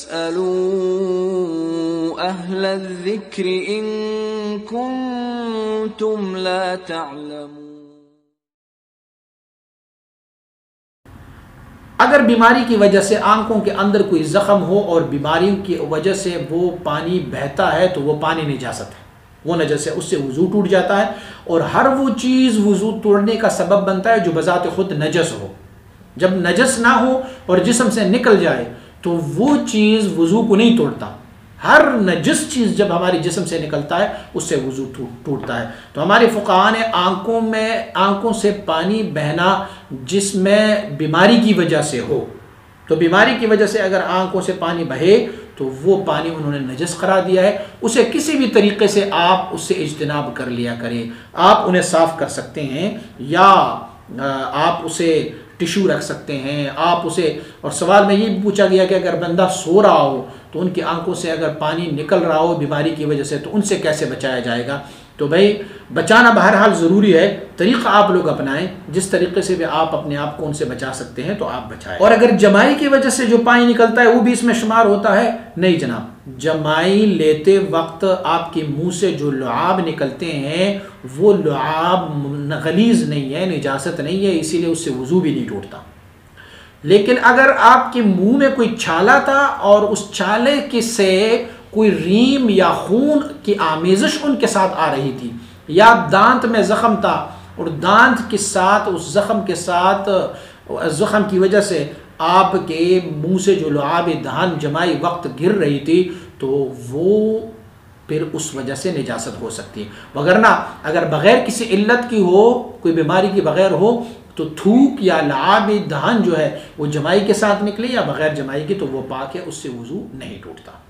फस्अलू अहलज़्ज़िक्र इन कुंतुम ला तअलमून। अगर बीमारी की वजह से आंखों के अंदर कोई ज़ख्म हो और बीमारी की वजह से वो पानी बहता है तो वो पानी निजासत है, वो नजस है, उससे वज़ू टूट जाता है। और हर वो चीज़ वज़ू तोड़ने का सबब बनता है जो बज़ात खुद नजस हो। जब नजस ना हो और जिस्म से निकल जाए तो वो चीज़ वज़ू को नहीं तोड़ता। हर नजस चीज़ जब हमारी जिस्म से निकलता है उससे वज़ू टूटता है। तो हमारे फुक़हा ने आंखों से पानी बहना जिसमें बीमारी की वजह से हो, तो बीमारी की वजह से अगर आंखों से पानी बहे तो वो पानी उन्होंने नजस करार दिया है। उसे किसी भी तरीके से आप उससे इज्तिनाब कर लिया करें। आप उन्हें साफ़ कर सकते हैं या आप उसे टिश्यू रख सकते हैं, आप उसे। और सवाल में ये भी पूछा गया कि अगर बंदा सो रहा हो तो उनकी आंखों से अगर पानी निकल रहा हो बीमारी की वजह से तो उनसे कैसे बचाया जाएगा। तो भाई बचाना बहरहाल ज़रूरी है। तरीक़ा आप लोग अपनाएं, जिस तरीके से भी आप अपने आप को उनसे बचा सकते हैं तो आप बचाएं। और अगर जमाई की वजह से जो पानी निकलता है वो भी इसमें शुमार होता है? नहीं जनाब, जमाई लेते वक्त आपके मुंह से जो लुआब निकलते हैं वो लुआब गलीज़ नहीं है, निजासत नहीं है, इसीलिए उससे वज़ू भी नहीं टूटता। लेकिन अगर आपके मुंह में कोई छाला था और उस छाले के से कोई रीम या खून की आमेज़श उनके साथ आ रही थी, या दांत में ज़ख्म था और दांत के साथ उस ज़ख्म के साथ ज़ख्म की वजह से आपके मुंह से जो लुआब दहन जमाई वक्त गिर रही थी तो वो फिर उस वजह से निजासत हो सकती है। वगरना अगर बग़ैर किसी इल्लत की हो, कोई बीमारी की बग़ैर हो, तो थूक या लुआब दहन जो है वो जमाई के साथ निकले या बग़ैर जमाई के तो वो पाक है, उससे वज़ू नहीं टूटता।